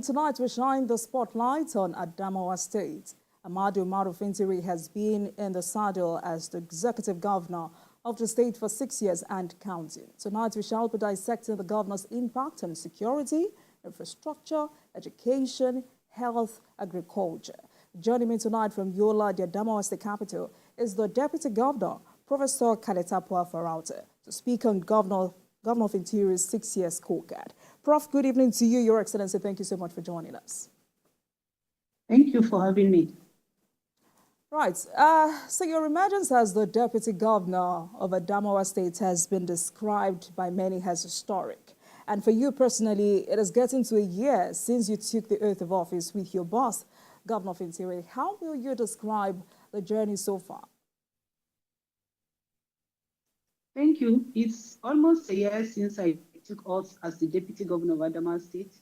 Tonight, we shine the spotlight on Adamawa State. Amadu Fintiri has been in the saddle as the executive governor of the state for 6 years and counting. Tonight, we shall be dissecting the governor's impact on security, infrastructure, education, health, agriculture. Joining me tonight from Yola, the Adamawa State capital, is the Deputy Governor, Professor Kaletapwa Farauta, to speak on Governor Fintiri's 6-year scorecard. Prof, good evening to you, Your Excellency. Thank you so much for joining us. Thank you for having me. Right. So your emergence as the Deputy Governor of Adamawa State has been described by many as historic. And for you personally, it is getting to a year since you took the oath of office with your boss, Governor Fintiri. How will you describe the journey so far? Thank you. It's almost a year since I took oath as the Deputy Governor of Adamawa State.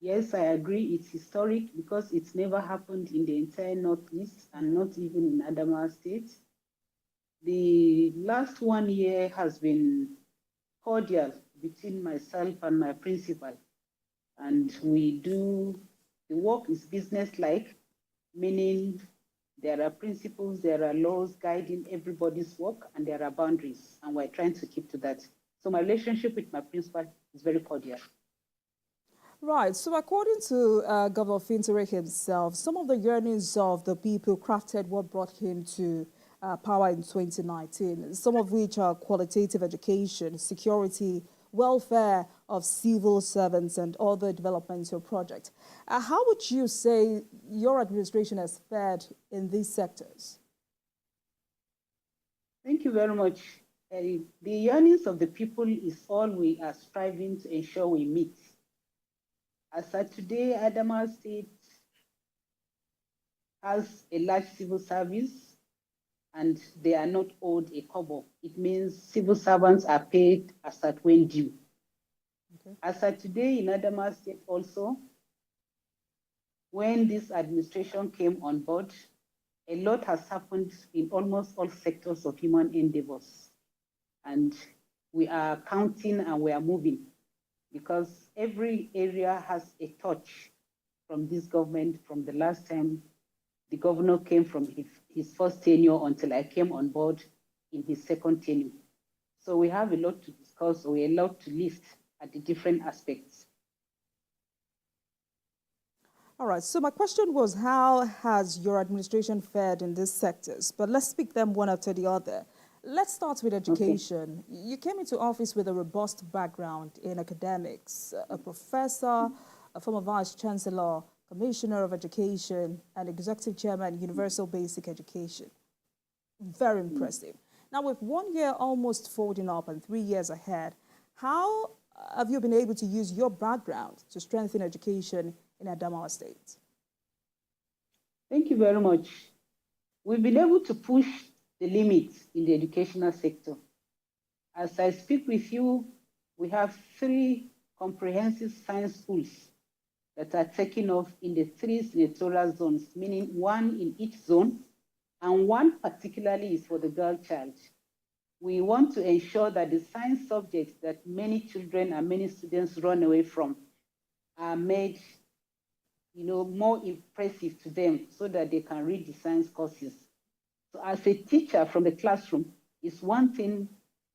Yes, I agree, it's historic because it's never happened in the entire Northeast and not even in Adamawa State. The last 1 year has been cordial between myself and my principal. And the work is business-like, meaning there are principles, there are laws guiding everybody's work, and there are boundaries, and we're trying to keep to that. So my relationship with my principal is very cordial. Right. So according to Governor Fintiri himself, some of the yearnings of the people crafted what brought him to power in 2019, some of which are qualitative education, security, welfare of civil servants, and other developmental projects. How would you say your administration has fared in these sectors? Thank you very much. The yearnings of the people is all we are striving to ensure we meet. As of today, Adamawa State has a large civil service and they are not owed a kobo. It means civil servants are paid as at when due. Okay. As of today in Adamawa State also, when this administration came on board, a lot has happened in almost all sectors of human endeavors. And we are counting and we are moving, because every area has a touch from this government from the last time the governor came from his first tenure until I came on board in his second tenure. So we have a lot to discuss, or we're allowed to list at the different aspects. All right, so my question was, how has your administration fared in these sectors? But let's speak them one after the other. Let's start with education. Okay. You came into office with a robust background in academics, a professor, a former vice chancellor, commissioner of education, and executive chairman, Universal Basic Education. Very impressive. Now, with 1 year almost folding up and 3 years ahead, how have you been able to use your background to strengthen education in Adamawa State? Thank you very much. We've been able to push the limits in the educational sector. As I speak with you, we have 3 comprehensive science schools that are taking off in the 3 senatorial zones, meaning 1 in each zone, and 1 particularly is for the girl child. We want to ensure that the science subjects that many children and many students run away from are made, more impressive to them so that they can read the science courses. So as a teacher from the classroom, it's one thing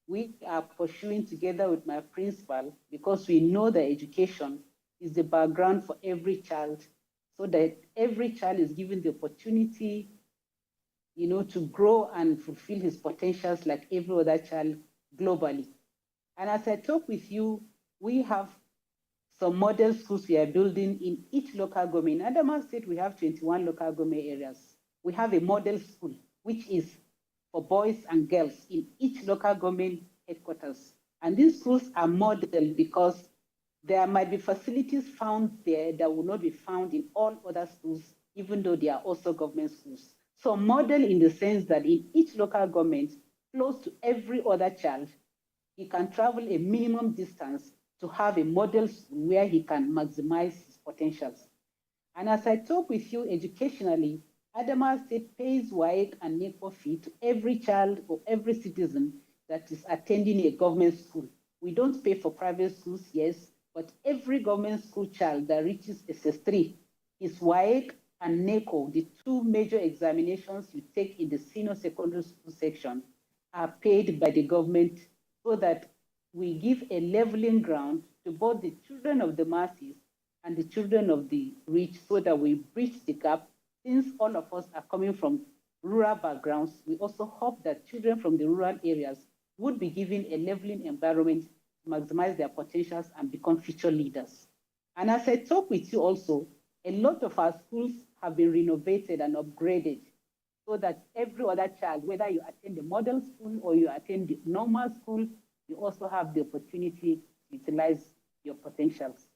we are pursuing together with my principal, because we know that education is the background for every child, so that every child is given the opportunity, to grow and fulfill his potentials like every other child globally. And as I talk with you, we have some model schools we are building in each local government. In Adamawa State, we have 21 local government areas. We have a model school, which is for boys and girls in each local government headquarters. And these schools are modeled because there might be facilities found there that will not be found in all other schools, even though they are also government schools. So model in the sense that in each local government, close to every other child, he can travel a minimum distance to have a model school where he can maximize his potentials. And as I talk with you educationally, Adamawa State pays WAEC and NECO fee to every child or every citizen that is attending a government school. We don't pay for private schools, yes, but every government school child that reaches SS3 is WAEC and NECO, the two major examinations you take in the senior secondary school section, are paid by the government so that we give a leveling ground to both the children of the masses and the children of the rich so that we bridge the gap. Since all of us are coming from rural backgrounds, we also hope that children from the rural areas would be given a leveling environment to maximize their potentials and become future leaders. And as I talk with you also, a lot of our schools have been renovated and upgraded so that every other child, whether you attend the model school or you attend the normal school, you also have the opportunity to utilize your potentials.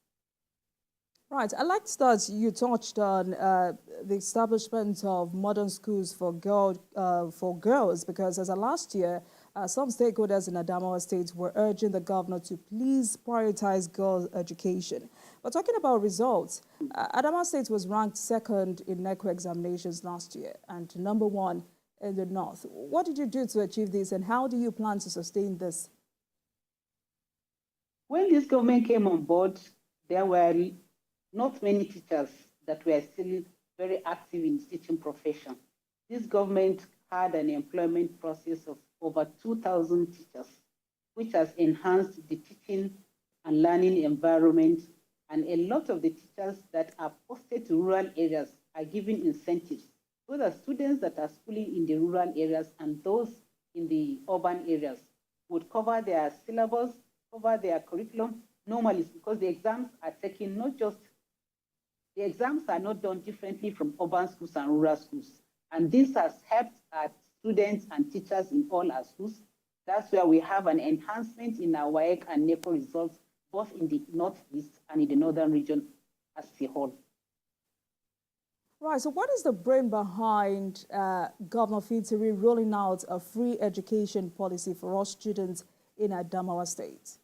Right. I like that you touched on the establishment of modern schools for girls, because as of last year, some stakeholders in Adamawa State were urging the governor to please prioritize girls' education. But talking about results, Adamawa State was ranked second in NECO examinations last year and #1 in the north. What did you do to achieve this, and how do you plan to sustain this? When this government came on board, there were not many teachers that were still very active in the teaching profession. This government had an employment process of over 2,000 teachers, which has enhanced the teaching and learning environment. And a lot of the teachers that are posted to rural areas are given incentives so that students that are schooling in the rural areas and those in the urban areas would cover their syllabus, cover their curriculum normally, because the exams are taken the exams are not done differently from urban schools and rural schools. And this has helped our students and teachers in all our schools. That's where we have an enhancement in our WAEC and NECO results, both in the northeast and in the northern region as a whole. Right, so what is the brain behind Governor Fintiri rolling out a free education policy for all students in Adamawa State?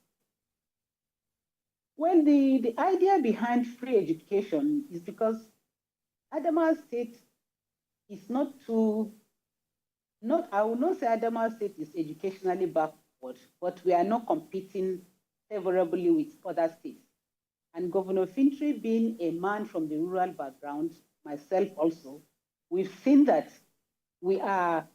Well, the idea behind free education is because Adamawa State is I will not say Adamawa State is educationally backward, but we are not competing favorably with other states. And Governor Fintiri, being a man from the rural background, myself also, we've seen that we are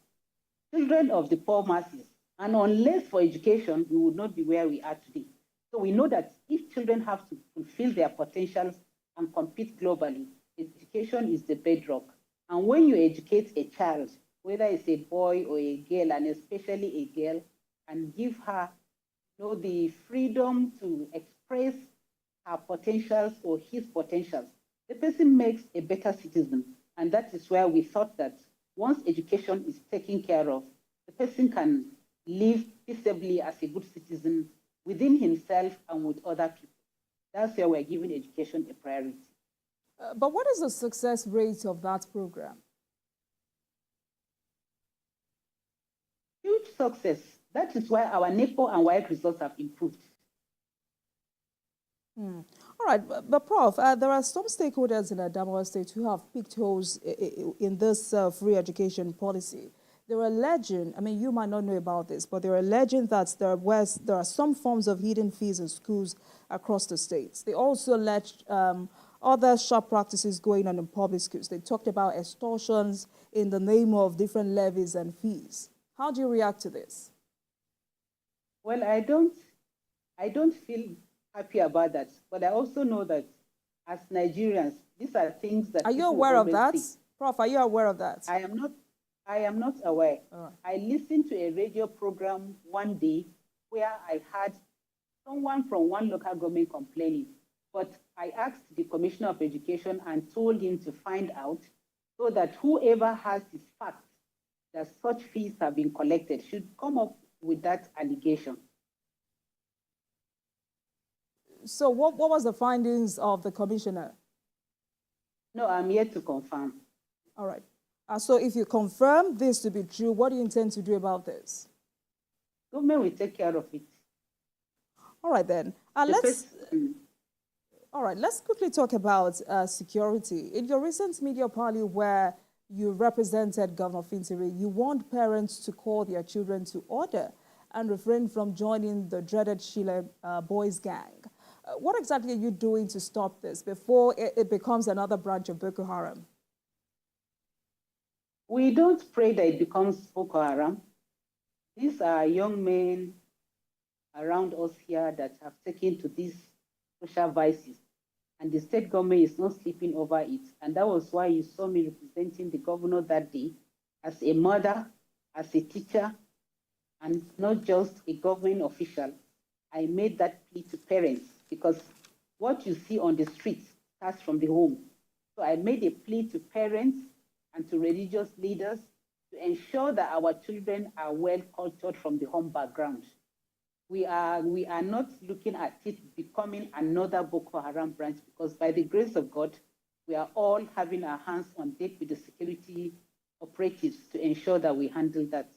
children of the poor masses. And unless for education, we would not be where we are today. So we know that if children have to fulfill their potentials and compete globally, education is the bedrock. And when you educate a child, whether it's a boy or a girl, and especially a girl, and give her the freedom to express her potentials or his potentials, the person makes a better citizen. And that is where we thought that once education is taken care of, the person can live peaceably as a good citizen within himself and with other people. That's where we're giving education a priority. But what is the success rate of that program? Huge success. That is why our NECO and WAEC results have improved. All right, but Prof, there are some stakeholders in Adamawa State who have picked holes in this free education policy. They were alleging, I mean, you might not know about this, but they're alleging that there are some forms of hidden fees in schools across the states. They also alleged other sharp practices going on in public schools. They talked about extortions in the name of different levies and fees. How do you react to this? Well, I don't feel happy about that, but I also know that as Nigerians, these are things that are you aware of that? Prof, are you aware of that? I am not aware. Right. I listened to a radio program one day where I had someone from one local government complaining, but I asked the Commissioner of Education and told him to find out so that whoever has the fact that such fees have been collected should come up with that allegation. So what was the findings of the commissioner? No, I'm yet to confirm. All right. So if you confirm this to be true, what do you intend to do about this? Government will take care of it. All right, then. Let's quickly talk about security. In your recent media parley where you represented Governor Fintiri, you warned parents to call their children to order and refrain from joining the dreaded Sheila boys gang. What exactly are you doing to stop this before it becomes another branch of Boko Haram? We don't pray that it becomes Boko Haram. These are young men around us here that have taken to these social vices, and the state government is not sleeping over it. And that was why you saw me representing the governor that day as a mother, as a teacher, and not just a government official. I made that plea to parents because what you see on the streets starts from the home. So I made a plea to parents and to religious leaders to ensure that our children are well cultured from the home background. We are not looking at it becoming another Boko Haram branch because by the grace of God, we are all having our hands on deck with the security operatives to ensure that we handle that.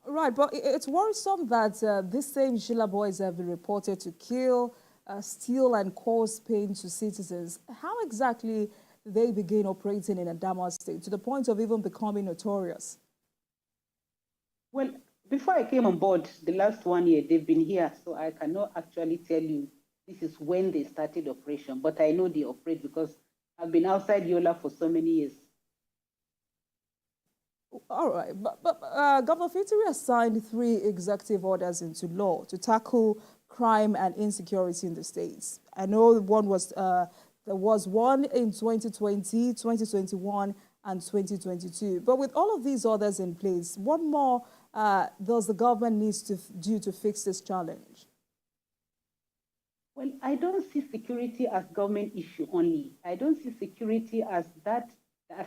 Right, but it's worrisome that these same Sheila boys have been reported to kill, steal, and cause pain to citizens. How exactly did they begin operating in Adamawa State to the point of even becoming notorious? Well, before I came on board, the last 1 year, they've been here, so I cannot actually tell you this is when they started operation, but I know they operate because I've been outside Yola for so many years. All right, but Governor Fintiri has signed 3 executive orders into law to tackle crime and insecurity in the states. I know there was one in 2020, 2021, and 2022. But with all of these orders in place, what more does the government need to do to fix this challenge? Well, I don't see security as government issue only. I don't see security as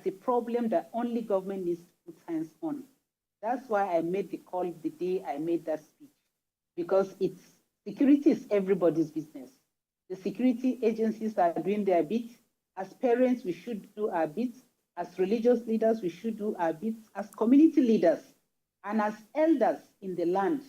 a problem that only government needs to put hands on. That's why I made the call the day I made that speech, because security is everybody's business. The security agencies are doing their bit. As parents, we should do our bit. As religious leaders, we should do our bit. As community leaders and as elders in the land,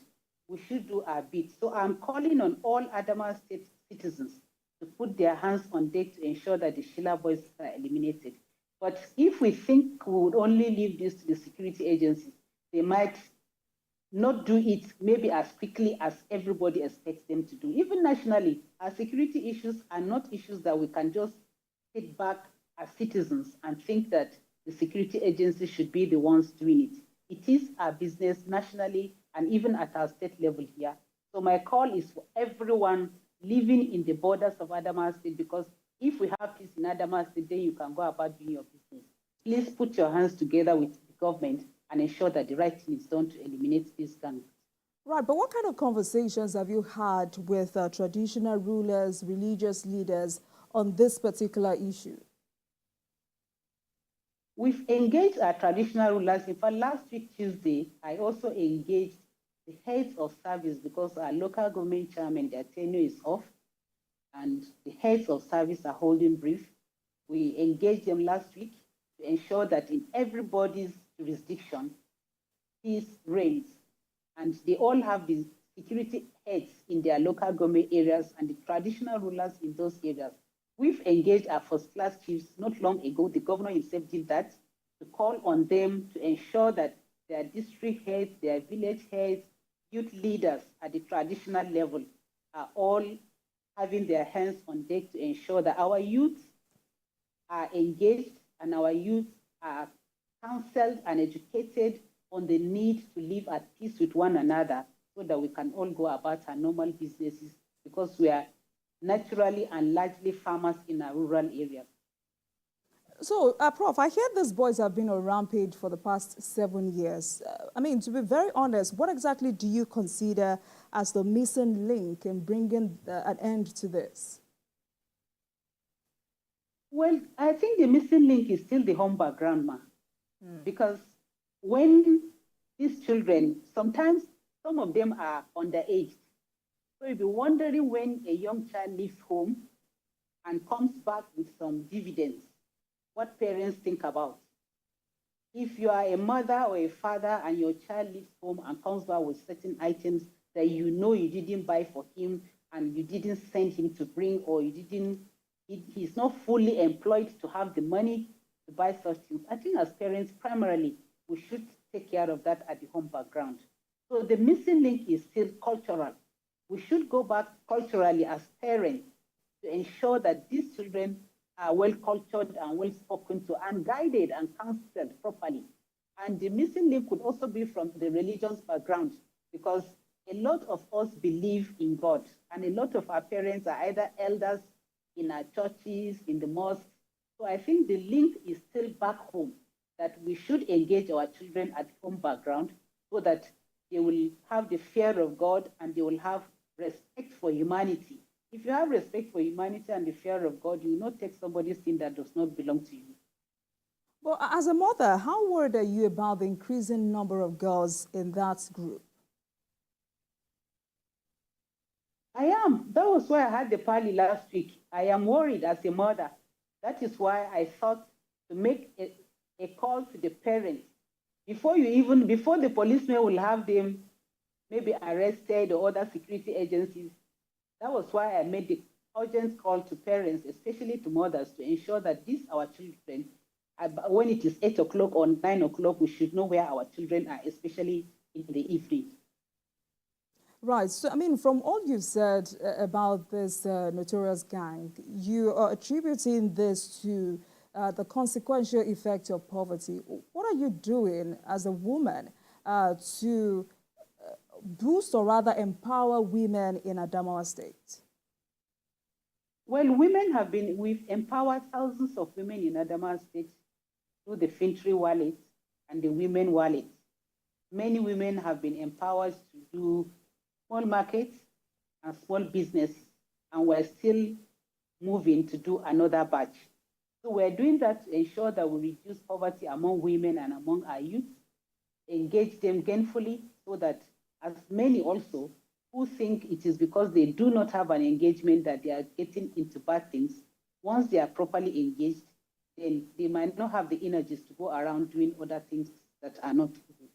we should do our bit. So I'm calling on all Adamawa State citizens to put their hands on deck to ensure that the Sheila boys are eliminated. But if we think we would only leave this to the security agencies, they might not do it maybe as quickly as everybody expects them to do. Even nationally, our security issues are not issues that we can just sit back as citizens and think that the security agencies should be the ones doing it. It is our business nationally and even at our state level here. So my call is for everyone living in the borders of Adamawa State, because if we have peace in Adamawa State, then you can go about doing your business. Please put your hands together with the government and ensure that the right thing is done to eliminate this gang. Right, but what kind of conversations have you had with traditional rulers, religious leaders on this particular issue? We've engaged our traditional rulers. In fact, last week, Tuesday, I also engaged the heads of service because our local government chairman, their tenure is off, and the heads of service are holding brief. We engaged them last week to ensure that in everybody's jurisdiction, peace reigns. And they all have the security heads in their local government areas and the traditional rulers in those areas. We've engaged our first-class chiefs not long ago. The governor himself did that, to call on them to ensure that their district heads, their village heads, youth leaders at the traditional level are all having their hands on deck to ensure that our youth are engaged and our youth are counseled and educated on the need to live at peace with one another so that we can all go about our normal businesses, because we are naturally and largely farmers in our rural areas. So, Prof, I hear these boys have been on rampage for the past 7 years. I mean, to be very honest, what exactly do you consider as the missing link in bringing an end to this? Well, I think the missing link is still the home background, because when these children, sometimes some of them are underage. So you'll be wondering when a young child leaves home and comes back with some dividends, what parents think about. If you are a mother or a father and your child leaves home and comes back with certain items that you know you didn't buy for him and you didn't send him to bring, or he's not fully employed to have the money to buy such things, I think as parents, primarily, we should take care of that at the home background. So the missing link is still cultural. We should go back culturally as parents to ensure that these children are well cultured and well spoken to and guided and counseled properly. And the missing link could also be from the religious background, because a lot of us believe in God, and a lot of our parents are either elders in our churches, in the mosques. So I think the link is still back home, that we should engage our children at home background so that they will have the fear of God and they will have respect for humanity. If you have respect for humanity and the fear of God, you will not take somebody's thing that does not belong to you. Well, as a mother, how worried are you about the increasing number of girls in that group? I am. That was why I had the party last week. I am worried as a mother. That is why I thought to make a call to the parents before the policemen will have them maybe arrested or other security agencies. That was why I made the urgent call to parents, especially to mothers, to ensure that these our children, when it is 8 o'clock or 9 o'clock, we should know where our children are, especially in the evening. Right. So, I mean, from all you've said about this notorious gang, you are attributing this to the consequential effect of poverty. What are you doing as a woman to boost or rather empower women in Adamawa State? Well, we've empowered thousands of women in Adamawa State through the Fintiri wallet and the women wallet. Many women have been empowered to do small markets and small business, and we're still moving to do another batch. So we're doing that to ensure that we reduce poverty among women and among our youth, engage them gainfully so that as many also who think it is because they do not have an engagement that they are getting into bad things, once they are properly engaged, then they might not have the energies to go around doing other things that are not good.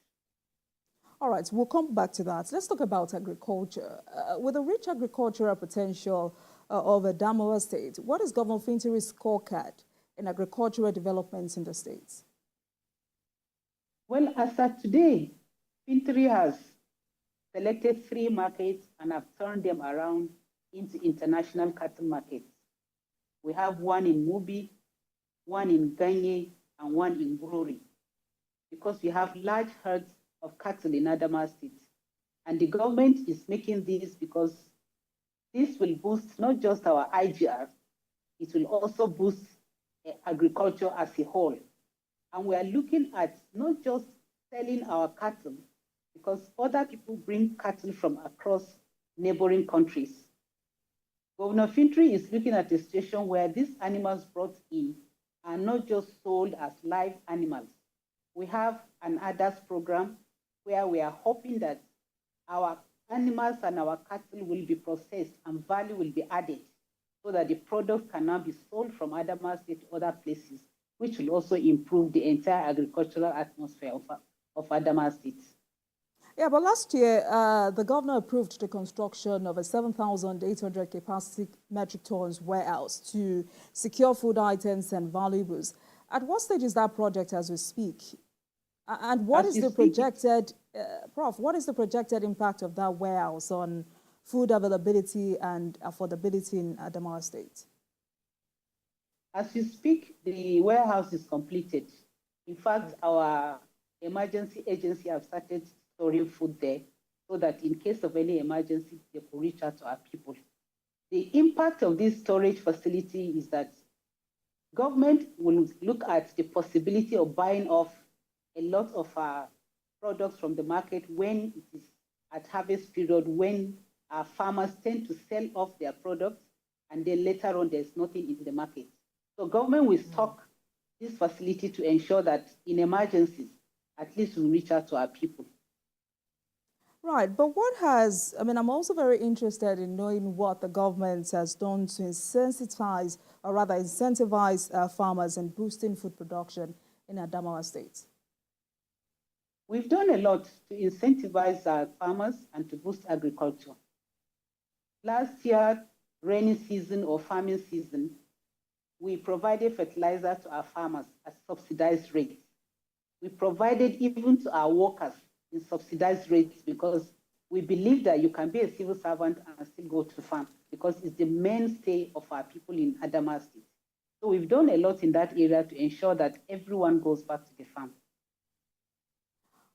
All right, we'll come back to that. Let's talk about agriculture. With the rich agricultural potential of Adamawa State, what is Governor Fintiri's scorecard in agricultural developments in the state? Well, as of today, Fintiri has selected 3 markets and have turned them around into international cattle markets. We have one in Mubi, one in Ganye, and one in Bururi, because we have large herds of cattle in Adamawa State. And the government is making this because this will boost not just our IGR, it will also boost agriculture as a whole. And we are looking at not just selling our cattle, because other people bring cattle from across neighboring countries. Governor Fintiri is looking at a situation where these animals brought in are not just sold as live animals. We have an ADAS program where we are hoping that our animals and our cattle will be processed and value will be added so that the product can now be sold from Adamawa State to other places, which will also improve the entire agricultural atmosphere of Adamawa State. Yeah, but last year, the governor approved the construction of a 7,800 capacity metric tons warehouse to secure food items and valuables. At what stage is that project as we speak? And what is the projected, Prof, what is the projected impact of that warehouse on food availability and affordability in Adamawa State? As you speak, the warehouse is completed. In fact, our emergency agency have started storing food there so that in case of any emergency, they could reach out to our people. The impact of this storage facility is that government will look at the possibility of buying off a lot of our products from the market when it is at harvest period, when our farmers tend to sell off their products and then later on there's nothing in the market. So government will stock this facility to ensure that in emergencies, at least we reach out to our people. Right, but I'm also very interested in knowing what the government has done to incentivize farmers and boosting food production in Adamawa State. We've done a lot to incentivize our farmers and to boost agriculture. Last year, rainy season or farming season, we provided fertilizer to our farmers at subsidized rates. We provided even to our workers in subsidized rates because we believe that you can be a civil servant and still go to farm. because it's the mainstay of our people in Adamawa State. So we've done a lot in that area to ensure that everyone goes back to the farm.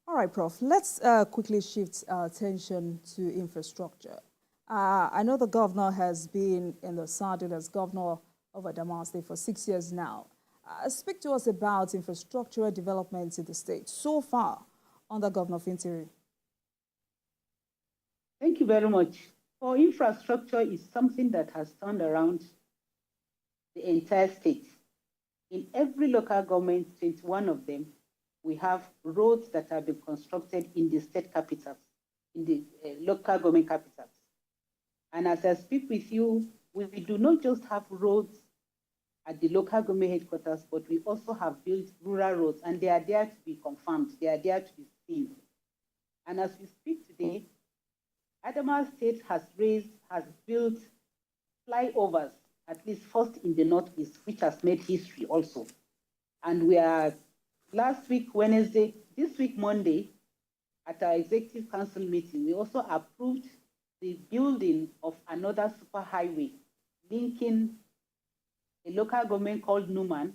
All right, Prof. Let's quickly shift our attention to infrastructure. I know the governor has been in the saddle as governor of Adamawa State for 6 years now. Speak to us about infrastructural developments in the state so far under Governor Fintiri. Thank you very much. For infrastructure is something that has turned around the entire state. In every local government, 21 of them, we have roads that have been constructed in the state capitals, in the local government capitals. And as I speak with you, we do not just have roads at the local government headquarters, but we also have built rural roads, and they are there to be confirmed. They are there to be seen. And as we speak today, Adamawa State has built flyovers, at least first in the Northeast, which has made history also. And we are, last week, Wednesday, this week, Monday, at our executive council meeting, we also approved the building of another superhighway linking a local government called Numan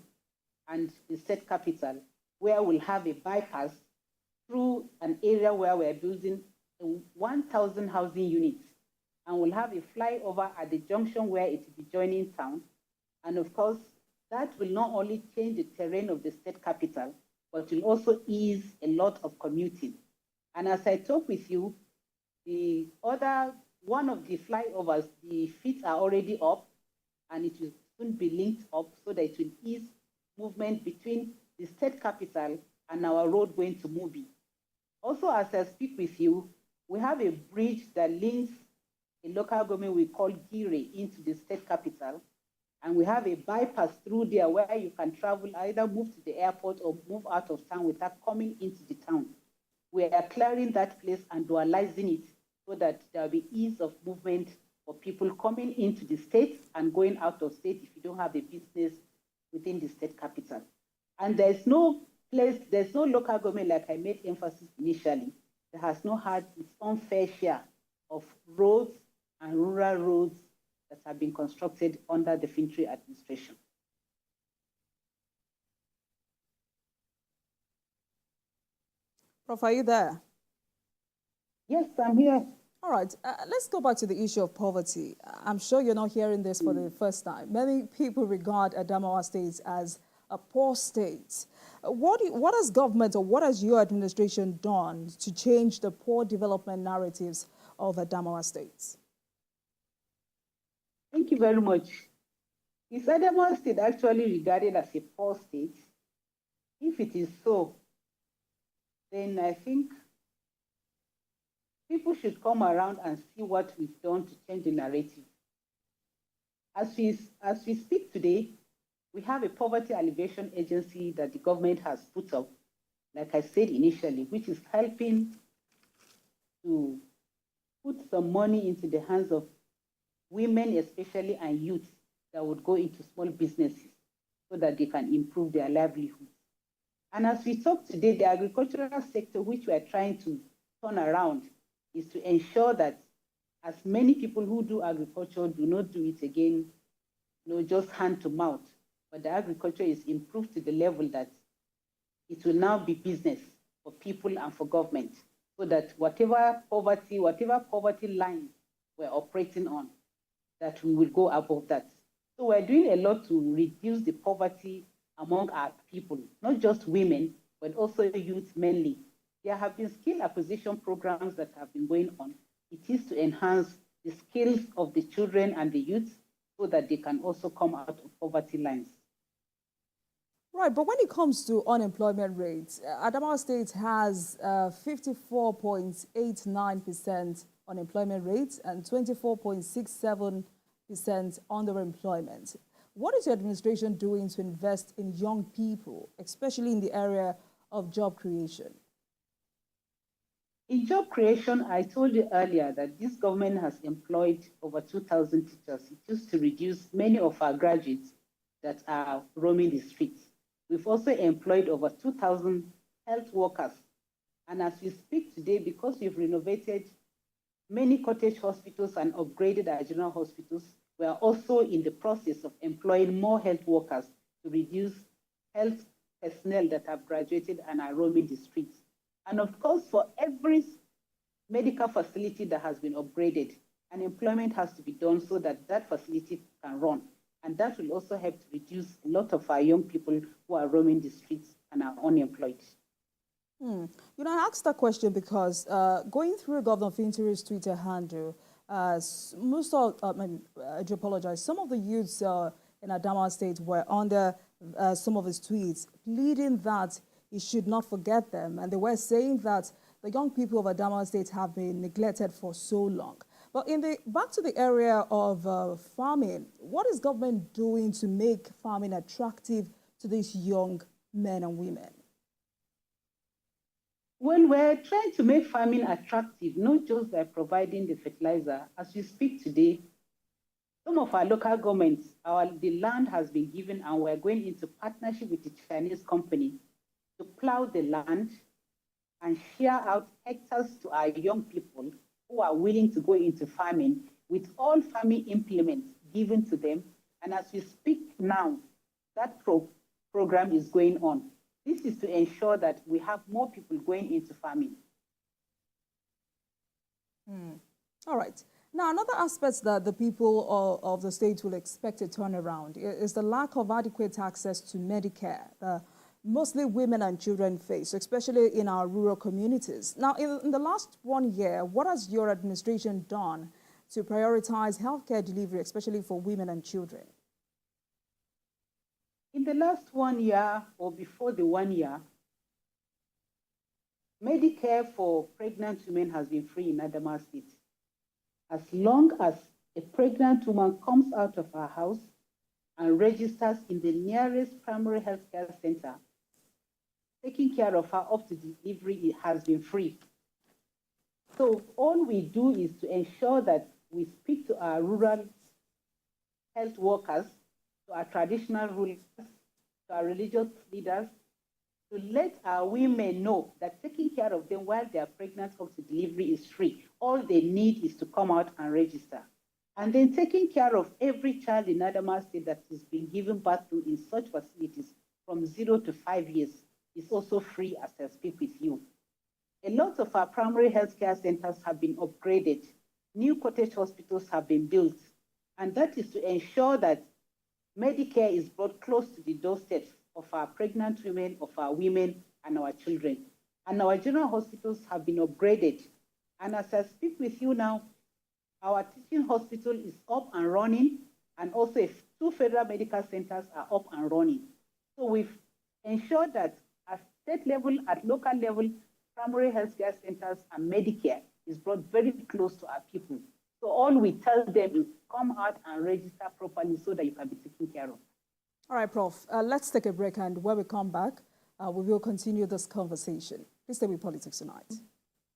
and the state capital, where we'll have a bypass through an area where we're building 1,000 housing units. And we'll have a flyover at the junction where it will be joining town. And of course, that will not only change the terrain of the state capital, but will also ease a lot of commuting. And as I talk with you, one of the flyovers, the feet are already up, and it will soon be linked up so that it will ease movement between the state capital and our road going to Mubi. Also, as I speak with you, we have a bridge that links a local government we call Gire into the state capital, and we have a bypass through there where you can travel, either move to the airport or move out of town without coming into the town. We are clearing that place and dualizing it so that there will be ease of movement for people coming into the state and going out of state if you don't have a business within the state capital. And there's no local government, like I made emphasis initially, that has not had its own fair share of roads and rural roads that have been constructed under the Fintiri administration. Prof, are you there? Yes, I'm here. All right, let's go back to the issue of poverty. I'm sure you're not hearing this for the first time. Many people regard Adamawa State as a poor state. What has government or what has your administration done to change the poor development narratives of Adamawa State? Thank you very much. Is Adamawa State actually regarded as a poor state? If it is so, then I think people should come around and see what we've done to change the narrative. As we speak today, we have a poverty alleviation agency that the government has put up, like I said initially, which is helping to put some money into the hands of women especially and youth that would go into small businesses so that they can improve their livelihoods. And as we talk today, the agricultural sector, which we are trying to turn around, is to ensure that as many people who do agriculture do not do it again, just hand to mouth, but the agriculture is improved to the level that it will now be business for people and for government, so that whatever poverty lines we're operating on, that we will go above that. So we're doing a lot to reduce the poverty among our people, not just women, but also youth mainly. There have been skill acquisition programs that have been going on. It is to enhance the skills of the children and the youth so that they can also come out of poverty lines. Right, but when it comes to unemployment rates, Adamawa State has 54.89% unemployment rate and 24.67% underemployment. What is your administration doing to invest in young people, especially in the area of job creation? In job creation, I told you earlier that this government has employed over 2,000 teachers. It used to reduce many of our graduates that are roaming the streets. We've also employed over 2,000 health workers. And as we speak today, because we've renovated many cottage hospitals and upgraded our general hospitals. We are also in the process of employing more health workers to reduce health personnel that have graduated and are roaming the streets. And of course, for every medical facility that has been upgraded, an employment has to be done so that that facility can run. And that will also help to reduce a lot of our young people who are roaming the streets and are unemployed. You know, I asked that question because going through Governor Fintiri's Twitter handle, most of, I do apologize, some of the youths in Adamawa State were under some of his tweets, pleading that he should not forget them. And they were saying that the young people of Adamawa State have been neglected for so long. But back to the area of farming, what is government doing to make farming attractive to these young men and women? Well, we're trying to make farming attractive, not just by providing the fertilizer. As we speak today, some of our local governments, the land has been given, and we're going into partnership with the Chinese company to plow the land and share out hectares to our young people who are willing to go into farming with all farming implements given to them. And as we speak now, that program is going on. This is to ensure that we have more people going into farming. All right. Now, another aspect that the people of the state will expect a turnaround is the lack of adequate access to Medicare. Mostly women and children face, especially in our rural communities. Now, in the last 1 year, what has your administration done to prioritize healthcare delivery, especially for women and children? In the last 1 year, or before the 1 year, Medicare for pregnant women has been free in Adamawa State. As long as a pregnant woman comes out of her house and registers in the nearest primary health care center, taking care of her up to delivery has been free. So all we do is to ensure that we speak to our rural health workers, to our traditional rulers, to our religious leaders, to let our women know that taking care of them while they are pregnant up to delivery is free. All they need is to come out and register. And then taking care of every child in Adamawa State that is being given birth to in such facilities from 0 to 5 years is also free as I speak with you. A lot of our primary healthcare centers have been upgraded. New cottage hospitals have been built. And that is to ensure that Medicare is brought close to the doorstep of our pregnant women, of our women, and our children. And our general hospitals have been upgraded. And as I speak with you now, our teaching hospital is up and running, and also 2 federal medical centers are up and running. So we've ensured that at state level, at local level, primary healthcare centers and Medicare is brought very close to our people. So all we tell them is come out and register properly so that you can be taken care of. All right, Prof. Let's take a break, and when we come back, we will continue this conversation. Please stay with Politics Tonight.